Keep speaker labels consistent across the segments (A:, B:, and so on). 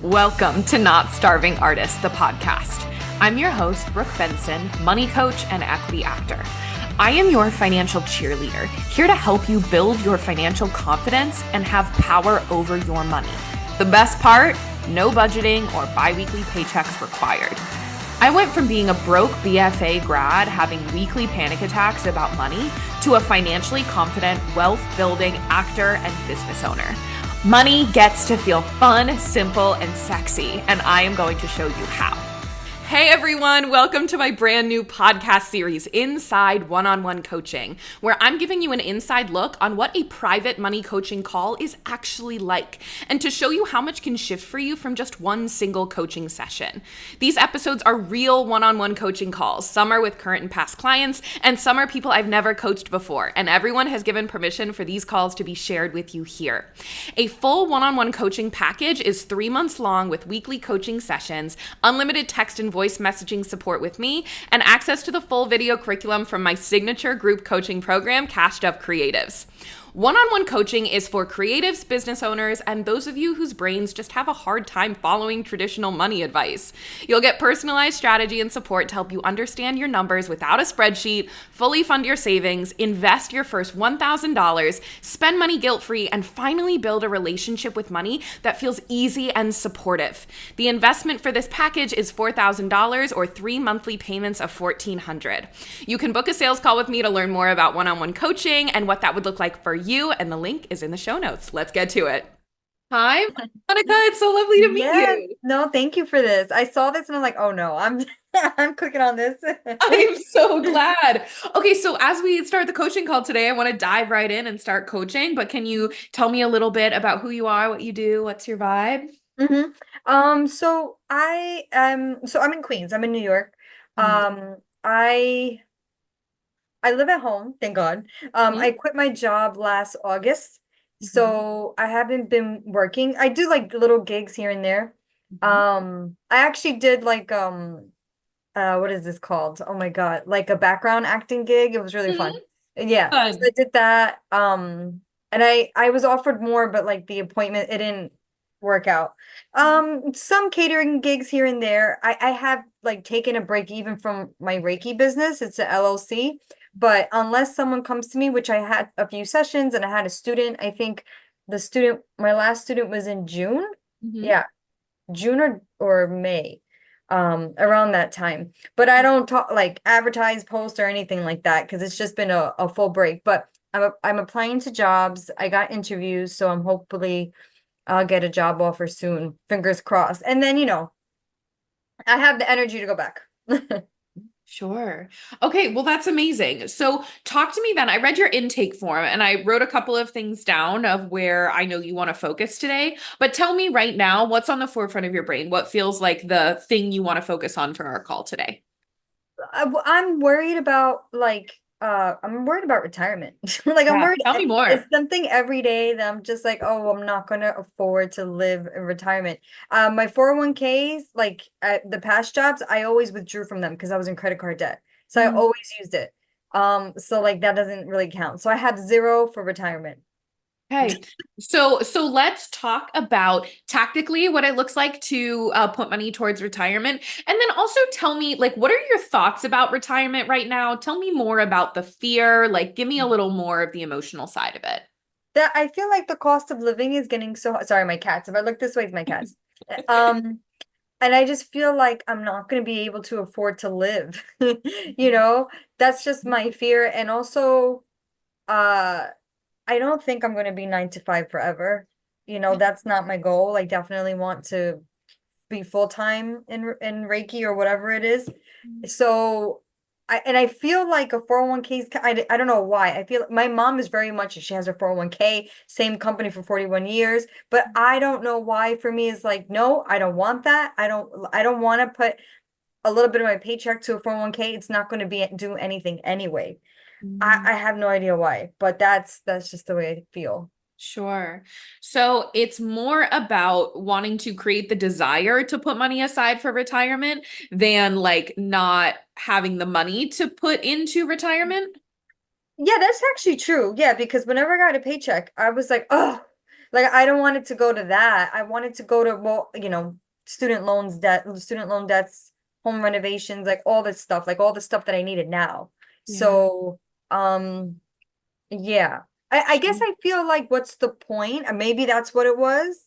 A: Welcome to Not Starving Artist, the podcast. I'm your host, Brooke Benson, money coach and equity actor. I am your financial cheerleader, here to help you build your financial confidence and have power over your money. The best part, no budgeting or bi-weekly paychecks required. I went from being a broke BFA grad having weekly panic attacks about money to a financially confident, wealth-building actor and business owner. Money gets to feel fun, simple, and sexy, and I am going to show you how. Hey everyone, welcome to my brand new podcast series, Inside One-on-One Coaching, where I'm giving you an inside look on what a private money coaching call is actually like, and to show you how much can shift for you from just one single coaching session. These episodes are real one-on-one coaching calls. Some are with current and past clients, and some are people I've never coached before, and everyone has given permission for these calls to be shared with you here. A full one-on-one coaching package is 3 months long with weekly coaching sessions, unlimited text and voice messaging support with me, and access to the full video curriculum from my signature group coaching program, Cashed Up Creatives. One-on-one coaching is for creatives, business owners, and those of you whose brains just have a hard time following traditional money advice. You'll get personalized strategy and support to help you understand your numbers without a spreadsheet, fully fund your savings, invest your first $1,000, spend money guilt-free, and finally build a relationship with money that feels easy and supportive. The investment for this package is $4,000 or 3 monthly payments of $1,400. You can book a sales call with me to learn more about one-on-one coaching and what that would look like for you, and the link is in the show notes. Let's get to it. Hi, Monica. It's so lovely to meet you.
B: No, thank you for this. I saw this and I'm like, oh no, I'm I'm clicking on this.
A: I'm so glad. Okay, so as we start the coaching call today, I want to dive right in and start coaching, but can you tell me a little bit about who you are, what you do, what's your vibe?
B: So I'm in Queens. I'm in New York. Um, I I live at home, thank God. I quit my job last August, so I haven't been working. I do like little gigs here and there. I actually did like what is this called? Oh my God, like a background acting gig. It was really fun. Yeah, so I
A: Fun.
B: did that. And I was offered more, but like the appointment, it didn't work out. Some catering gigs here and there. I have like taken a break even from my Reiki business. It's a LLC. But unless someone comes to me, which I had a few sessions and I had a student, I think my last student was in June.
A: Mhm.
B: Yeah, June or May, around that time. But I don't talk like advertise, post or anything like that because it's just been a full break. But I'm applying to jobs. I got interviews, so I'm hopefully I'll get a job offer soon. Fingers crossed. And then, I have the energy to go back.
A: Sure. Okay, well, that's amazing. So, talk to me then. I read your intake form and I wrote a couple of things down of where I know you want to focus today. But tell me right now, what's on the forefront of your brain? What feels like the thing you want to focus on for our call today?
B: I'm worried about I'm worried about retirement. Like I'm
A: Yeah,
B: worried
A: tell me
B: it's
A: more.
B: something every day that I'm just like, oh, I'm not gonna afford to live in retirement. My 401ks, like at the past jobs, I always withdrew from them because I was in credit card debt. So I always used it. So like that doesn't really count. So I have zero for retirement.
A: Okay. So let's talk about tactically what it looks like to put money towards retirement. And then also tell me, like, what are your thoughts about retirement right now? Tell me more about the fear. Like, give me a little more of the emotional side of it.
B: That I feel like the cost of living is getting sorry, my cats. If I look this way, it's my cats. Um, and I just feel like I'm not going to be able to afford to live. You know, that's just my fear. And also, uh, I don't think I'm going to be 9 to 5 forever. That's not my goal. I definitely want to be full time in Reiki or whatever it is. So I feel like a 401k is I don't know why. I feel my mom is very much she has her 401k, same company for 41 years, but I don't know why for me is like no, I don't want that. I don't want to put a little bit of my paycheck to a 401k. It's not going to be do anything anyway. I have no idea why, but that's just the way I feel.
A: Sure. So it's more about wanting to create the desire to put money aside for retirement than like not having the money to put into retirement.
B: Yeah, that's actually true. Yeah, because whenever I got a paycheck, I was like, oh. Like, I don't want it to go to that. I want it to go to, well, student loan debts, home renovations, like all this stuff, like all the stuff that I needed now.
A: Yeah.
B: So, um, yeah. I guess I feel like what's the point? Maybe that's what it was.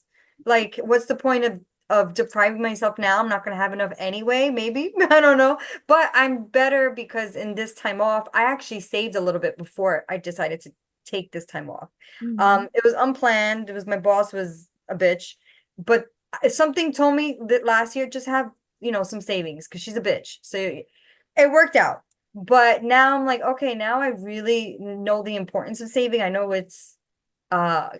B: Like, what's the point of depriving myself now? I'm not gonna have enough anyway, maybe. I don't know. But I'm better because in this time off, I actually saved a little bit before I decided to take this time off.
A: Mhm.
B: It was unplanned. It was my boss was a bitch, but something told me that last year just have, some savings because she's a bitch. So it worked out. But now I'm like, okay, now I really know the importance of saving. I know it's uh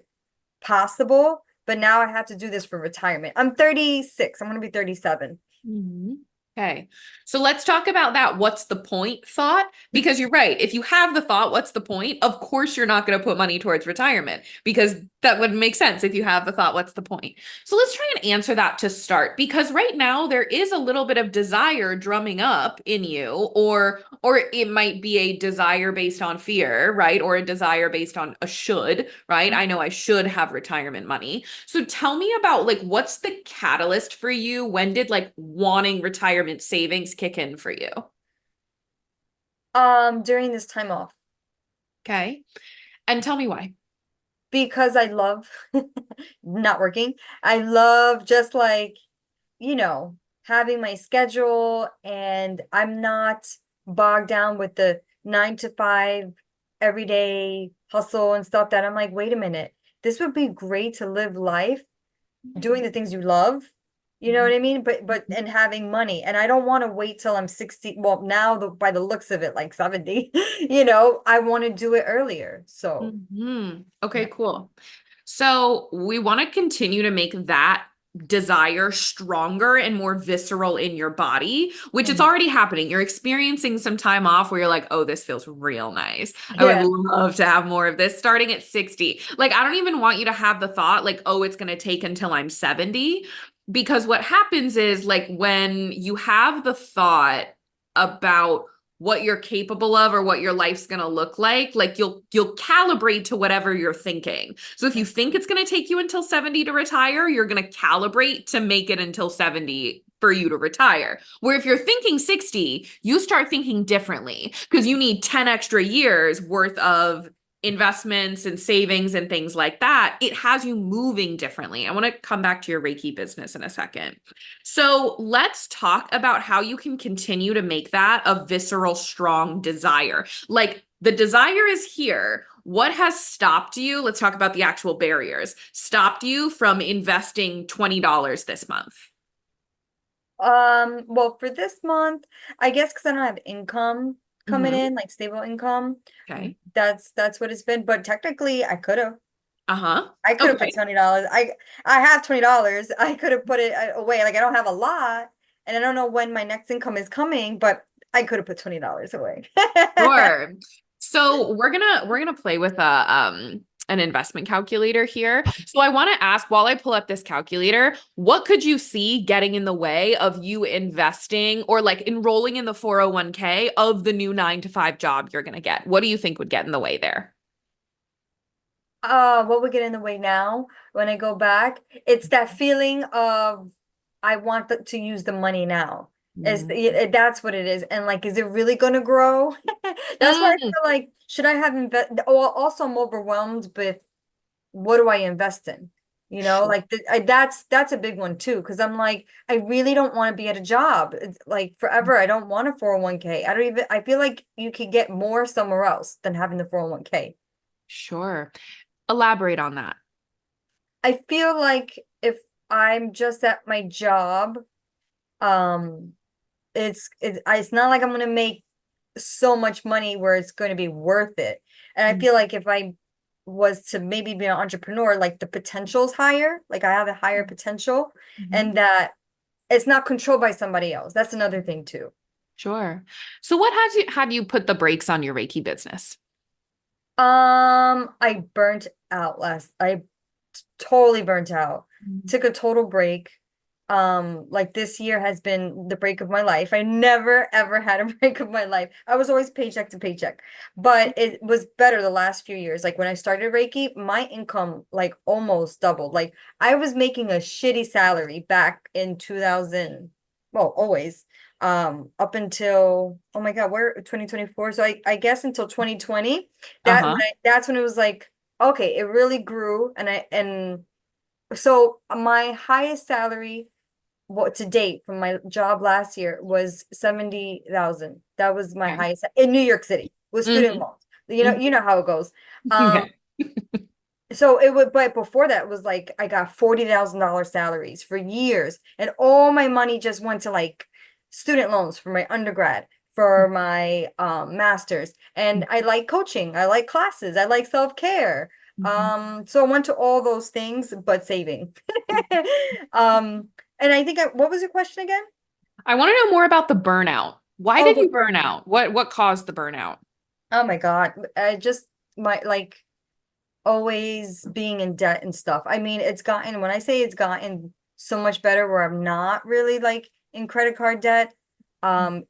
B: possible, but now I have to do this for retirement. I'm 36. I'm gonna be 37.
A: Mhm. Okay. So let's talk about that. What's the point thought? Because you're right. If you have the thought, what's the point? Of course, you're not going to put money towards retirement because that would make sense if you have the thought, what's the point? So let's try and answer that to start because right now there is a little bit of desire drumming up in you, or it might be a desire based on fear, right? Or a desire based on a should, right? I know I should have retirement money. So tell me about like what's the catalyst for you? When did like wanting retirement savings kick in for you?
B: During this time off,
A: Okay. And tell me why.
B: because I love not working. I love just like, you know, having my schedule, and I'm not bogged down with the 9 to 5 everyday hustle and stuff that I'm like, wait a minute, this would be great to live life doing the things you love. You know what I mean? But and having money. And I don't want to wait till I'm 60. Well, now by the looks of it, like 70, I want to do it earlier. So
A: Okay,
B: yeah.
A: cool. So we want to continue to make that desire stronger and more visceral in your body, which it's
B: Mhm.
A: already happening. You're experiencing some time off where you're like, oh, this feels real nice. I would
B: Yeah.
A: love to have more of this starting at 60. Like, I don't even want you to have the thought like, oh, it's going to take until I'm 70. Because what happens is like when you have the thought about what you're capable of or what your life's going to look like you'll calibrate to whatever you're thinking. So if you think it's going to take you until 70 to retire, you're going to calibrate to make it until 70 for you to retire. Where if you're thinking 60, you start thinking differently because you need 10 extra years worth of investments and savings and things like that. It has you moving differently. I want to come back to your Reiki business in a second. So let's talk about how you can continue to make that a visceral, strong desire. Like the desire is here. What has stopped you? Let's talk about the actual barriers. Stopped you from investing $20 this month.
B: Well, for this month, I guess because I don't have income coming
A: Mm-hmm.
B: in, like stable income,
A: Okay.
B: that's what it's been. But technically,
A: Uh-huh.
B: I could have put
A: Okay.
B: $20. I have $20. I could have put it away. Like I don't have a lot, and I don't know when my next income is coming, but I could have put $20 away.
A: Sure. So we're gonna play with a an investment calculator here. So I want to ask while I pull up this calculator, what could you see getting in the way of you investing or like enrolling in the 401k of the new 9 to 5 job you're gonna get? What do you think would get in the way there?
B: What would get in the way now when I go back? It's that feeling of I want to use the money now. That's what it is. And like, is it really gonna grow? That's why I
A: Mm,
B: feel like should I have invest? Well, also I'm overwhelmed with what do I invest in?
A: sure.
B: Like that's a big one too. Because I'm like, I really don't want to be at a job. It's like forever. I don't want a 401k. I don't even. I feel like you could get more somewhere else than having the 401k.
A: Sure. Elaborate on that.
B: I feel like if I'm just at my job, um, it's not like I'm gonna make so much money where it's going to be worth it. And I feel like if I was to maybe be an entrepreneur, like the potential's higher, like I have a higher potential,
A: Mhm.
B: and that it's not controlled by somebody else. That's another thing too.
A: Sure. So what has you had you put the brakes on your Reiki business?
B: I burnt out last. I totally burnt out.
A: Mhm.
B: Took a total break. Like this year has been the break of my life. I never ever had a break of my life. I was always paycheck to paycheck, but it was better the last few years. Like when I started Reiki, my income like almost doubled. Like I was making a shitty salary back in 2000, well, always, up until, oh my God, we're 2024. So I guess until 2020,
A: Uh-huh.
B: that's when it was like, okay, it really grew. And so my highest salary, what to date from my job last year was 70,000. That was my
A: Okay.
B: highest in New York City with student
A: Hmm.
B: loans. You know how it goes.
A: Yeah.
B: So it would, but before that was like I got $40,000 salaries for years, and all my money just went to like student loans for my undergrad, for my masters. And I like coaching, I like classes, I like self-care.
A: Mhm.
B: So I went to all those things, but saving. Um, and I think what was your question again?
A: I want to know more about the burnout. Why
B: Oh,
A: did
B: the
A: you burn
B: burnout.
A: out? What caused the burnout?
B: Oh my God. I just my like always being in debt and stuff. I mean, it's gotten, when I say it's gotten so much better where I'm not really like in credit card debt.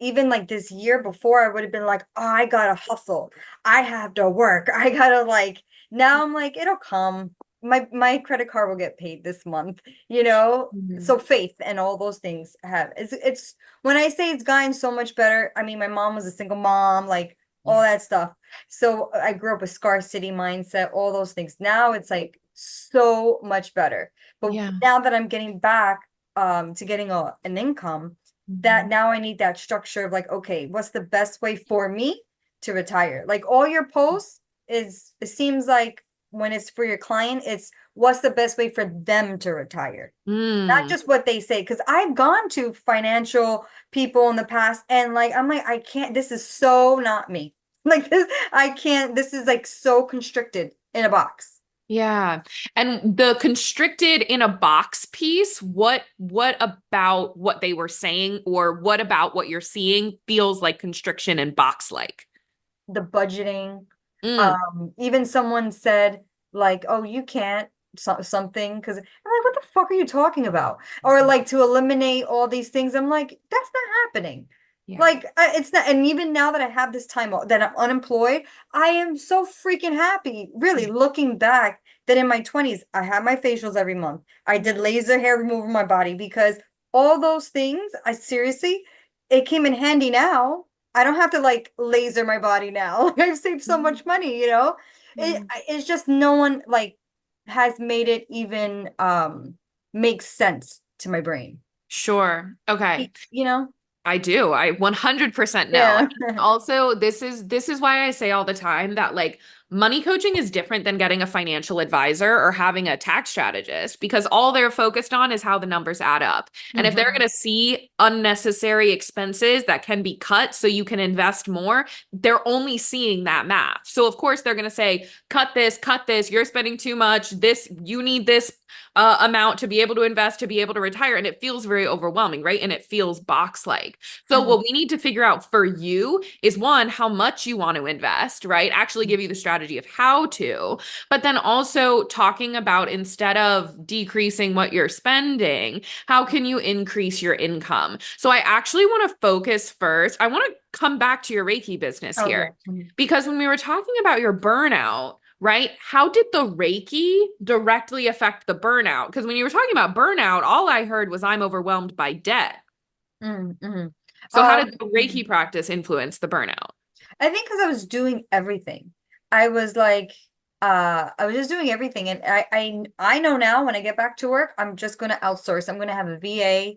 B: Even like this year before, I would have been like, oh, I gotta hustle. I have to work. I gotta like, now I'm like, it'll come. My credit card will get paid this month, you know?
A: Mhm.
B: So faith and all those things have, it's when I say it's gotten so much better, I mean, my mom was a single mom, like all
A: Yeah.
B: that stuff. So I grew up with scarcity mindset, all those things. Now it's like so much better. But
A: Yeah.
B: now that I'm getting back to getting an income, that
A: Mhm.
B: now I need that structure of like, okay, what's the best way for me to retire? Like all your posts is, it seems like when it's for your client, it's what's the best way for them to retire, not
A: Mm.
B: just what they say. Because I've gone to financial people in the past and like I'm like, I can't, this is so not me. Like this, I can't, this is like so constricted in a box.
A: Yeah. And the constricted in a box piece, what about what they were saying or what about what you're seeing feels like constriction and box like?
B: The budgeting,
A: Mm.
B: even someone said like, oh, you can't something, because I'm like, what the fuck are you talking about? Or like to eliminate all these things. I'm like, that's not happening.
A: Yeah.
B: Like it's not. And even now that I have this time that I'm unemployed, I am so freaking happy, really looking back, that in my 20s I had my facials every month. I did laser hair removal on my body, because all those things, I seriously, it came in handy now. I don't have to like laser my body now. I've saved so
A: Mhm.
B: much money, you know?
A: Yeah.
B: It's just no one like has made it even make sense to my brain.
A: Sure. Okay.
B: You know?
A: I do. I 100% know.
B: Yeah.
A: Also, this is why I say all the time that like money coaching is different than getting a financial advisor or having a tax strategist because all they're focused on is how the numbers add up. And if they're
B: Mhm.
A: going to see unnecessary expenses that can be cut so you can invest more, they're only seeing that math. So of course they're going to say, cut this, you're spending too much, this, you need this amount to be able to invest, to be able to retire. And it feels very overwhelming, right? And it feels box like. So, what
B: Mhm.
A: we need to figure out for you is one, how much you want to invest, right? Actually give you the strategy of how to, but then also talking about instead of decreasing what you're spending, how can you increase your income? So, I actually want to focus first. I want to come back to your Reiki business
B: Oh
A: here
B: yeah. Mhm.
A: because when we were talking about your burnout, right? How did the Reiki directly affect the burnout? Because when you were talking about burnout, all I heard was I'm overwhelmed by debt.
B: Mhm. Mhm.
A: So how did the
B: Mhm.
A: Reiki practice influence the burnout?
B: I think because I was doing everything. I was like, I was just doing everything. And I know now when I get back to work, I'm just gonna outsource. I'm gonna have a VA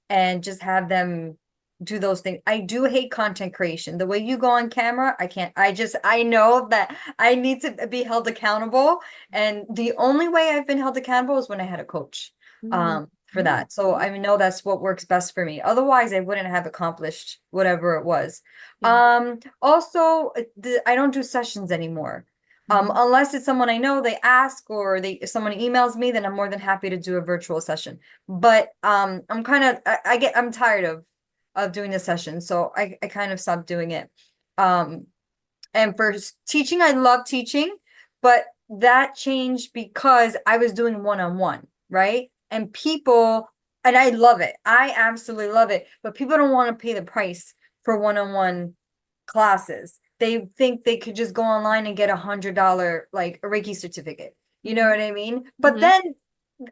B: and just have them do those things. I do hate content creation. The way you go on camera, I can't. I know that I need to be held accountable. And the only way I've been held accountable is when I had a coach
A: Mm,
B: for that. So I know that's what works best for me. Otherwise, I wouldn't have accomplished whatever it was.
A: yeah.
B: Also, I don't do sessions anymore.
A: Mhm.
B: Unless it's someone I know, they ask, or if someone emails me, then I'm more than happy to do a virtual session. But I'm kind of I'm tired of doing the session, so I kind of stopped doing it. Um, and for teaching, I love teaching, but that changed because I was doing one-on-one, right? And people, And I love it. I absolutely love it. But people don't want to pay the price for one-on-one classes. They think they could just go online and get $100 like a Reiki certificate. You know what I mean? But
A: Mhm.
B: then,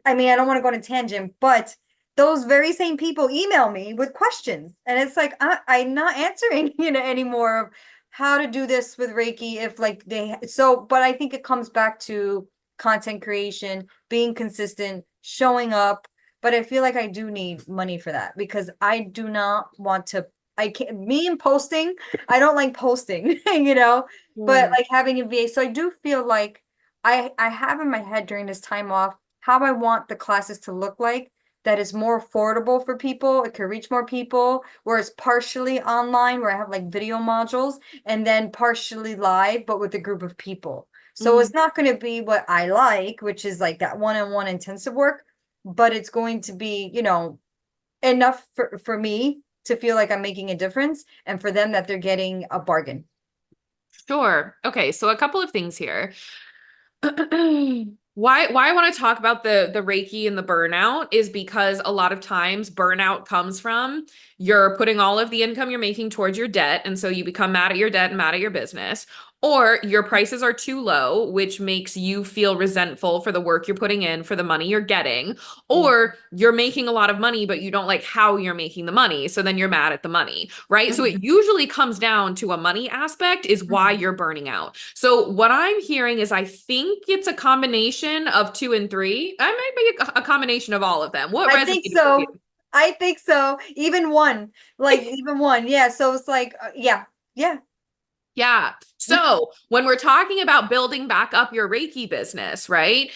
B: I mean, I don't want to go on a tangent, but those very same people email me with questions. And it's like, I'm not answering, anymore of how to do this with Reiki if like but I think it comes back to content creation, being consistent, showing up. But I feel like I do need money for that because I do not want to, I can't, me and posting, I don't like posting, but
A: Yeah.
B: like having a VA. So I do feel like I have in my head during this time off how I want the classes to look like that is more affordable for people. It can reach more people, where it's partially online, where I have like video modules, and then partially live, but with a group of people. So
A: Mm.
B: it's not going to be what I like, which is like that one-on-one intensive work, but it's going to be, enough for me to feel like I'm making a difference and for them that they're getting a bargain.
A: Sure. Okay, so a couple of things here. Why I want to talk about the Reiki and the burnout is because a lot of times burnout comes from you're putting all of the income you're making towards your debt, and so you become mad at your debt and mad at your business, or your prices are too low, which makes you feel resentful for the work you're putting in, for the money you're getting,
B: Mm.
A: or you're making a lot of money, but you don't like how you're making the money. So then you're mad at the money, right? So it
B: Mhm.
A: usually comes down to a money aspect is why
B: Mhm.
A: you're burning out. So what I'm hearing is I think it's a combination of two and three. I might be a combination of all of them. What
B: I think
A: resonated with you?
B: so. I think so. Even one, like even one. Yeah. So it's like, yeah, yeah.
A: Yeah. So when we're talking about building back up your Reiki business, right?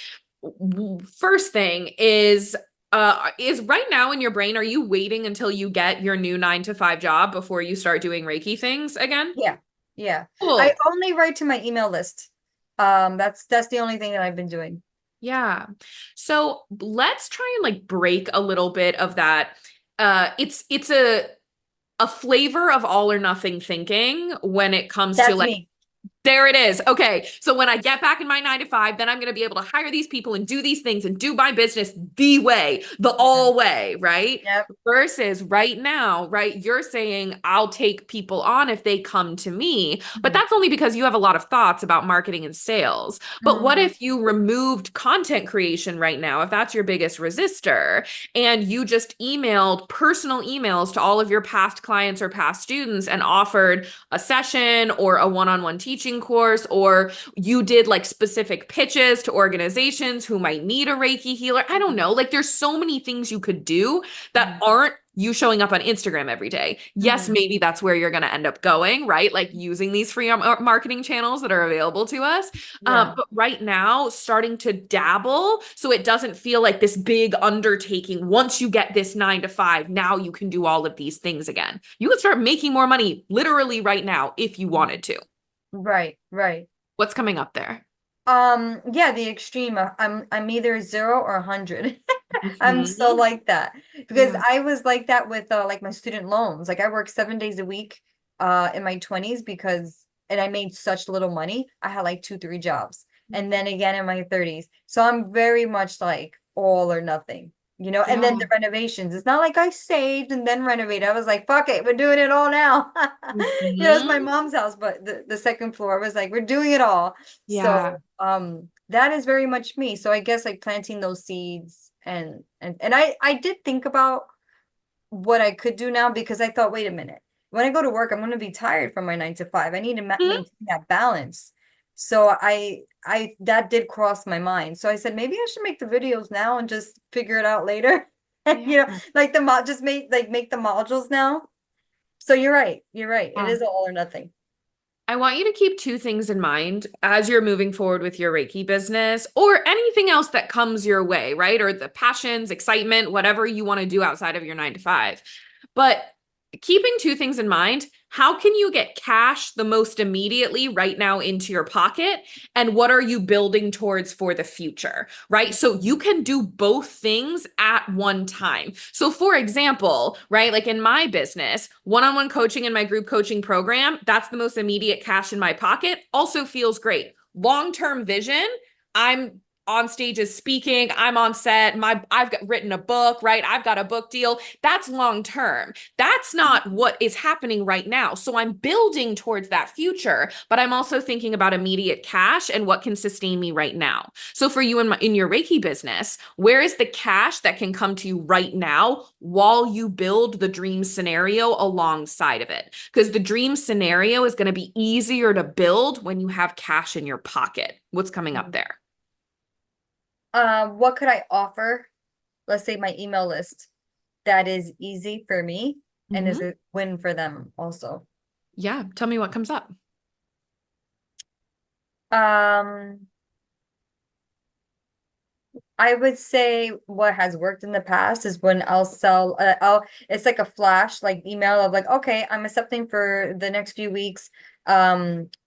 A: First thing is right now in your brain, are you waiting until you get your new 9 to 5 job before you start doing Reiki things again?
B: Yeah. Yeah. I
A: Cool.
B: only write to my email list. That's the only thing that I've been doing.
A: Yeah. So let's try and like break a little bit of that. It's a flavor of all or nothing thinking when it comes to
B: That's
A: like
B: me.
A: there it is. Okay. So when I get back in my 9 to 5, then I'm going to be able to hire these people and do these things and do my business the way, the
B: Yeah.
A: all way, right?
B: Yep.
A: Versus right now, right? You're saying I'll take people on if they come to me, but
B: Mhm.
A: that's only because you have a lot of thoughts about marketing and sales. But what
B: Mhm.
A: if you removed content creation right now, if that's your biggest resistor, and you just emailed personal emails to all of your past clients or past students and offered a session or a one-on-one teaching course, or you did like specific pitches to organizations who might need a Reiki healer. I don't know. Like there's so many things you could do that
B: Mhm.
A: aren't you showing up on Instagram every day. Yes,
B: Mhm.
A: maybe that's where you're going to end up going, right? Like using these free marketing channels that are available to us.
B: Yeah.
A: But right now, starting to dabble so it doesn't feel like this big undertaking. Once you get this 9 to 5, now you can do all of these things again. You can start making more money literally right now if you wanted to.
B: Right. Right.
A: What's coming up there?
B: Yeah, the extreme. I'm either 0 or 100. I'm so
A: Mhm.
B: like that because
A: Yeah.
B: I was like that with like my student loans. Like I worked 7 days a week in my 20s because and I made such little money. I had like 2, 3 jobs. And then again in my 30s. So I'm very much like all or nothing, and then
A: Yeah.
B: the renovations. It's not like I saved and then renovated. I was like, fuck it, we're doing it all now. It's my
A: Mhm.
B: mom's house, but the second floor was like, we're doing it all.
A: Yeah.
B: So that is very much me. So I guess like planting those seeds and I did think about what I could do now because I thought, wait a minute, when I go to work, I'm going to be tired from my 9 to 5. I need to
A: Mhm.
B: maintain that balance. So I that did cross my mind. So I said maybe I should make the videos now and just figure it out later.
A: Yeah.
B: Like the mod just make the modules now. So you're right. You're right. It
A: Yeah.
B: is all or nothing.
A: I want you to keep two things in mind as you're moving forward with your Reiki business or anything else that comes your way, right? Or the passions, excitement, whatever you want to do outside of your 9 to 5. But keeping two things in mind, how can you get cash the most immediately right now into your pocket? And what are you building towards for the future, right? So you can do both things at one time. So, for example, right, like in my business, one on one coaching in my group coaching program, that's the most immediate cash in my pocket, also feels great. Long term vision, I'm on stages speaking, I'm on set, written a book, right? I've got a book deal. That's long term. That's not what is happening right now. So I'm building towards that future, but I'm also thinking about immediate cash and what can sustain me right now. So for you in your Reiki business, where is the cash that can come to you right now while you build the dream scenario alongside of it? Because the dream scenario is going to be easier to build when you have cash in your pocket. What's coming up there?
B: What could I offer? Let's say my email list that is easy for me and is
A: Mm-hmm.
B: a win for them also.
A: Yeah. Tell me what comes up.
B: Um, I would say what has worked in the past is when it's like a flash like email of like, okay, I'm accepting for the next few weeks,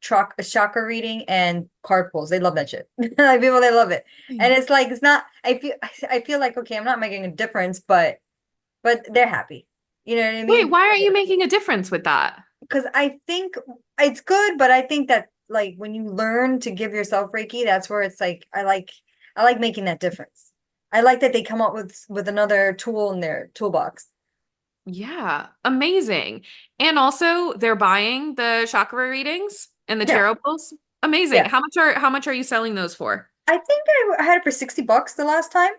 B: chakra reading and card pulls. They love that shit. Like people, they love it. And it's like, it's not, I feel like, okay, I'm not making a difference, but they're happy. You know what I
A: Wait,
B: mean?
A: why aren't you making a difference with that?
B: Because I think it's good, but I think that like when you learn to give yourself Reiki, that's where it's like I like making that difference. I like that they come up with another tool in their toolbox.
A: Yeah, amazing. And also they're buying the chakra readings and the
B: Yeah,
A: tarot pulls. Amazing.
B: yeah.
A: How much are you selling those for?
B: I think I had it for $60 the last time.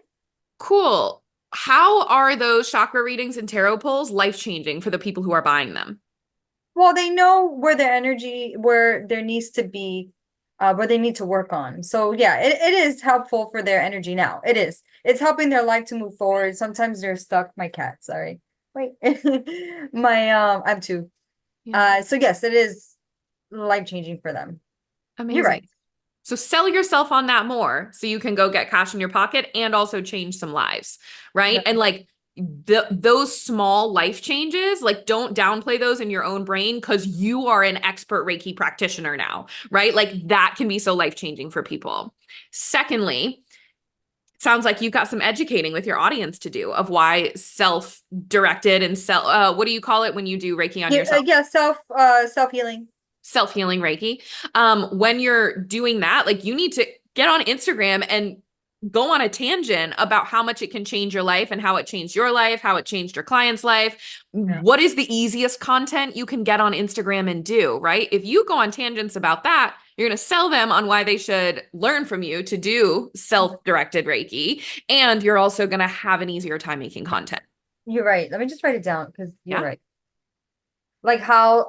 A: Cool. How are those chakra readings and tarot pulls life-changing for the people who are buying them?
B: Well, they know where their energy, where there needs to be, where they need to work on. So yeah, it is helpful for their energy now. It is. It's helping their life to move forward. Sometimes they're stuck. My cat, sorry. Wait. I have two.
A: Yeah.
B: So yes, it is life changing for them. You're right.
A: Amazing. So sell yourself on that more so you can go get cash in your pocket and also change some lives, right?
B: Yeah.
A: And like those small life changes, like don't downplay those in your own brain because you are an expert Reiki practitioner now, right? Like that can be so life-changing for people. Secondly, sounds like you've got some educating with your audience to do of why self-directed and what do you call it when you do Reiki on
B: Yeah,
A: yourself?
B: yeah, self healing.
A: Self-healing Reiki. When you're doing that, like you need to get on Instagram and go on a tangent about how much it can change your life and how it changed your life, how it changed your client's life.
B: Yeah.
A: What is the easiest content you can get on Instagram and do, right? If you go on tangents about that, you're going to sell them on why they should learn from you to do self-directed Reiki. And you're also going to have an easier time making content.
B: You're right. Let me just write it down because you're
A: Yeah.
B: right. Like how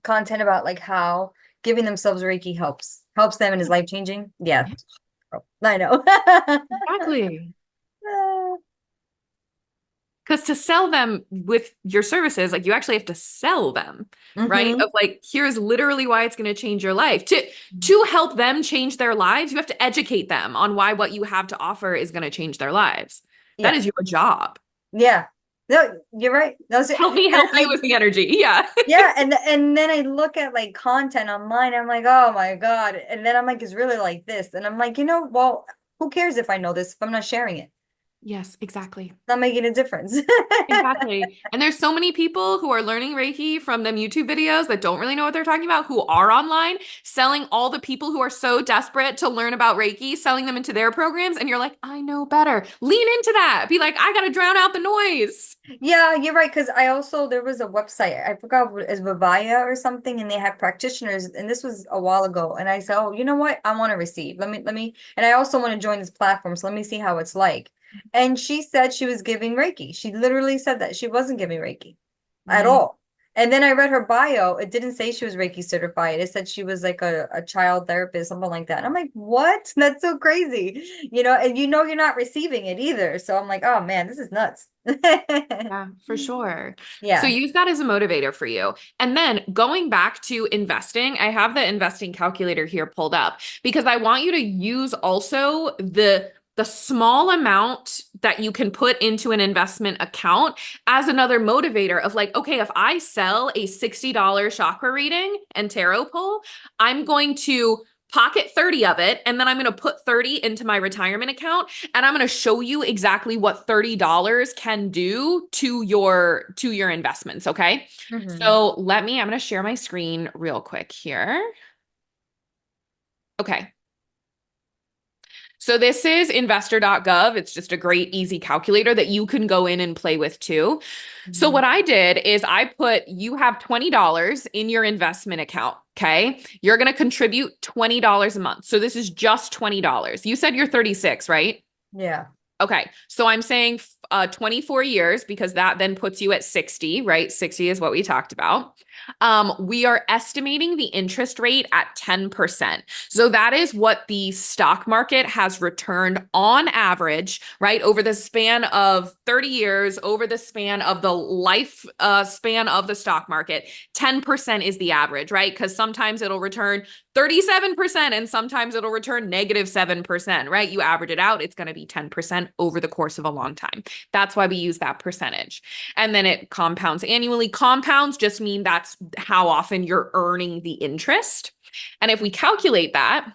B: content about like how giving themselves Reiki helps them and is life changing. Yeah, I know.
A: Exactly. Because to sell them with your services, like you actually have to sell them, right?
B: Mm-hmm.
A: Of like, here's literally why it's going to change your life. To help them change their lives, you have to educate them on why what you have to offer is going to change their lives. That
B: Yeah.
A: is your job.
B: Yeah. No, you're right. That was it.
A: Help me
B: And
A: help you is the energy. Yeah.
B: yeah, and then I look at like content online, I'm like, oh my God. And then I'm like, it's really like this. And I'm like, well, who cares if I know this if I'm not sharing it?
A: Yes, exactly.
B: Not making a difference.
A: Exactly. And there's so many people who are learning Reiki from them YouTube videos that don't really know what they're talking about, who are online selling all the people who are so desperate to learn about Reiki, selling them into their programs. And you're like, I know better. Lean into that. Be like, I got to drown out the noise.
B: Yeah, you're right. Because there was a website, I forgot what is Vivaya or something, and they have practitioners. And this was a while ago. And I said, oh, you know what? I want to receive. And I also want to join this platform. So let me see how it's like. And she said she was giving Reiki. She literally said that she wasn't giving Reiki at
A: Right.
B: all. And then I read her bio. It didn't say she was Reiki certified. It said she was like a child therapist, something like that. And I'm like, what? That's so crazy. And you're not receiving it either. So I'm like, oh man, this is nuts.
A: Yeah, for sure. So
B: Yeah.
A: use that as a motivator for you. And then going back to investing, I have the investing calculator here pulled up because I want you to use also the small amount that you can put into an investment account as another motivator of like, okay, if I sell a $60 chakra reading and tarot pull, I'm going to pocket 30 of it, and then I'm going to put 30 into my retirement account, and I'm going to show you exactly what $30 can do to your investments, okay?
B: Hmm.
A: So I'm going to share my screen real quick here. Okay. So this is investor.gov. It's just a great, easy calculator that you can go in and play with too. So
B: Mhm.
A: what I did is I put, you have $20 in your investment account. Okay. You're going to contribute $20 a month. So this is just $20. You said you're 36, right?
B: Yeah.
A: Okay. So I'm saying 24 years because that then puts you at 60, right? 60 is what we talked about. We are estimating the interest rate at 10%. So that is what the stock market has returned on average, right? Over the span of 30 years, over the span of the life span of the stock market, 10% is the average, right? Because sometimes it'll return 37% and sometimes it'll return -7%, right? You average it out, it's going to be 10% over the course of a long time. That's why we use that percentage. And then it compounds annually. Compounds just mean that's how often you're earning the interest. And if we calculate that,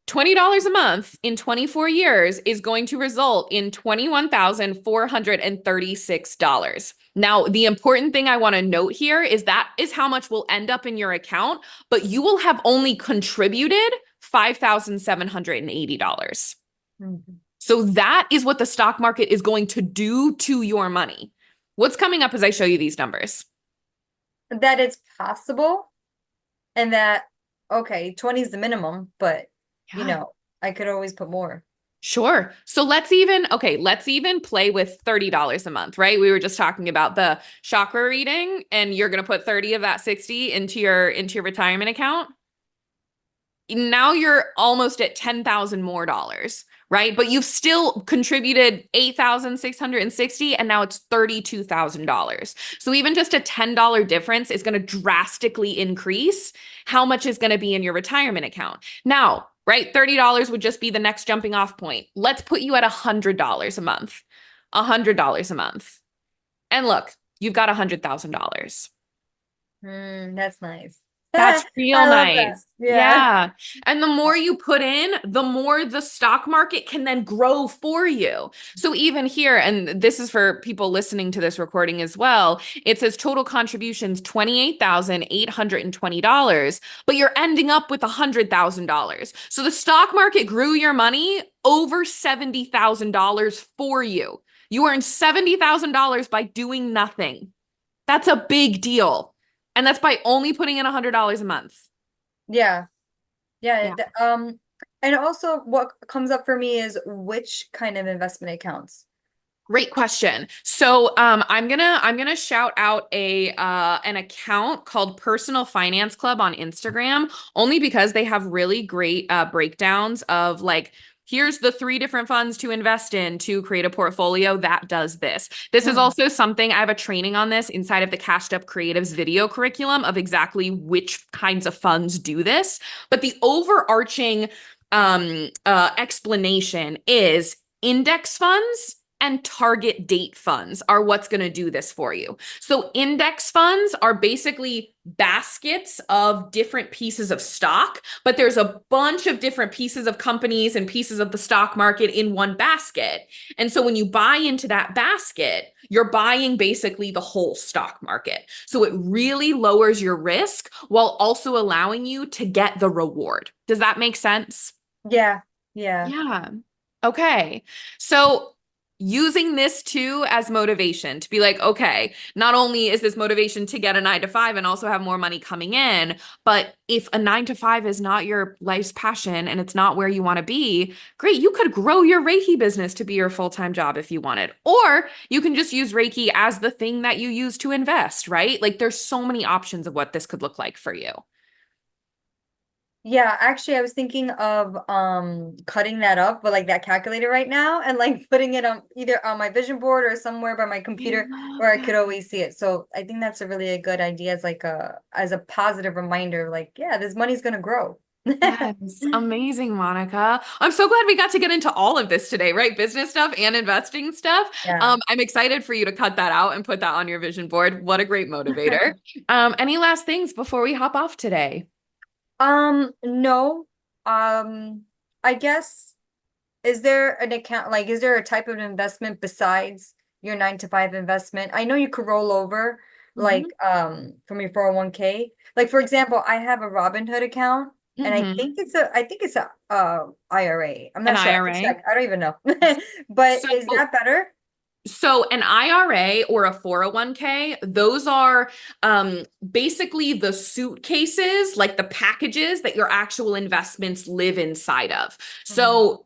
A: $20 a month in 24 years is going to result in $21,436. Now, the important thing I want to note here is that is how much will end up in your account, but you will have only contributed $5,780.
B: Mhm.
A: So that is what the stock market is going to do to your money. What's coming up as I show you these numbers?
B: That it's possible and that, okay, 20 is the minimum, but
A: Yeah.
B: I could always put more.
A: Sure. So let's even play with $30 a month, right? We were just talking about the chakra reading and you're going to put 30 of that 60 into your retirement account. Now you're almost at 10,000 more dollars, right? But you've still contributed 8,660 and now it's $32,000. So even just a $10 difference is going to drastically increase how much is going to be in your retirement account. Now, right? $30 would just be the next jumping off point. Let's put you at $100 a month. $100 a month. And look, you've got $100,000.
B: That's nice.
A: That's real
B: I love that.
A: nice.
B: Yeah.
A: Yeah. And the more you put in, the more the stock market can then grow for you. So even here, and this is for people listening to this recording as well, it says total contributions $28,820, but you're ending up with $100,000. So the stock market grew your money over $70,000 for you. You earned $70,000 by doing nothing. That's a big deal. And that's by only putting in $100 a month.
B: Yeah. Yeah.
A: Yeah.
B: And also what comes up for me is which kind of investment accounts.
A: Great question. So I'm gonna shout out a an account called Personal Finance Club on Instagram, only because they have really great breakdowns of like, here's the 3 different funds to invest in to create a portfolio that does this. This is
B: Mhm.
A: also something I have a training on this inside of the Cashed Up Creatives video curriculum of exactly which kinds of funds do this. But the overarching explanation is index funds and target date funds are what's going to do this for you. So index funds are basically baskets of different pieces of stock, but there's a bunch of different pieces of companies and pieces of the stock market in one basket. And so when you buy into that basket, you're buying basically the whole stock market. So it really lowers your risk while also allowing you to get the reward. Does that make sense?
B: Yeah. Yeah.
A: Yeah. Okay. So using this too as motivation to be like, okay, not only is this motivation to get a 9 to 5 and also have more money coming in, but if a 9 to 5 is not your life's passion and it's not where you want to be, great. You could grow your Reiki business to be your full-time job if you wanted, or you can just use Reiki as the thing that you use to invest, right? Like there's so many options of what this could look like for you.
B: Yeah, actually I was thinking of cutting that up with like that calculator right now and like putting it on either on my vision board or somewhere by my
A: I
B: computer
A: love
B: where I could
A: that.
B: always see it. So I think that's a really good idea as like a positive reminder, like, yeah, this money's gonna grow.
A: Yes, amazing, Monica. I'm so glad we got to get into all of this today, right? Business stuff and investing stuff.
B: Yeah.
A: I'm excited for you to cut that out and put that on your vision board. What a great motivator. Any last things before we hop off today?
B: No. I guess is there an account like is there a type of investment besides your 9 to 5 investment? I know you could roll over
A: Mhm.
B: like from your 401k. Like for example, I have a Robinhood account. And I
A: Mm-hmm.
B: think it's a IRA. I'm
A: An
B: not sure. I have to
A: IRA.
B: check. I don't even know. But
A: So
B: is that better?
A: So an IRA or a 401k, those are basically the suitcases, like the packages that your actual investments live inside of.
B: Mhm.
A: So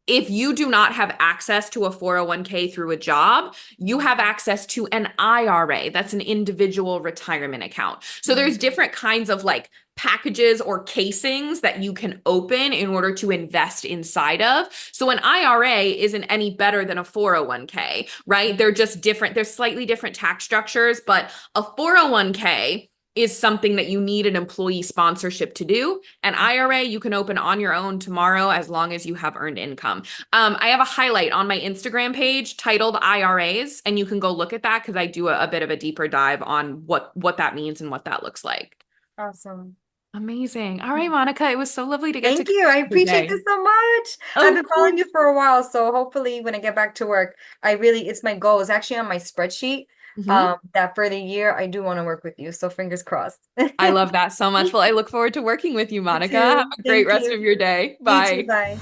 A: if you do not have access to a 401k through a job, you have access to an IRA. That's an individual retirement account. So there's
B: Mhm.
A: different kinds of like packages or casings that you can open in order to invest inside of. So an IRA isn't any better than a 401k, right? They're just different. There's slightly different tax structures, but a 401k is something that you need an employee sponsorship to do. An IRA you can open on your own tomorrow as long as you have earned income. I have a highlight on my Instagram page titled IRAs, and you can go look at that because I do a bit of a deeper dive on what that means and what that looks like.
B: Awesome.
A: Amazing. All right, Monica, it was so lovely to get to
B: Thank you. I
A: connect
B: appreciate
A: today.
B: this so much. I've
A: Of
B: been following you
A: course.
B: for a while, so hopefully when I get back to work, it's my goal. It's actually on my spreadsheet.
A: Mhm.
B: That for the year I do want to work with you. So fingers crossed.
A: I love that so much. Well, I look forward to working with you,
B: You
A: Monica. Have
B: too.
A: a great
B: Thank
A: rest
B: you.
A: of your day.
B: You too.
A: Bye.
B: Bye.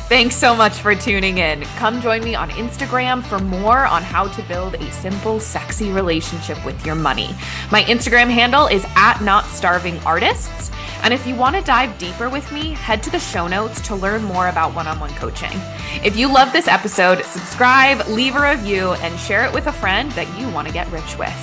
A: Thanks so much for tuning in. Come join me on Instagram for more on how to build a simple, sexy relationship with your money. My Instagram handle is @notstarvingartists. And if you want to dive deeper with me, head to the show notes to learn more about one-on-one coaching. If you love this episode, subscribe, leave a review, and share it with a friend that you want to get rich with.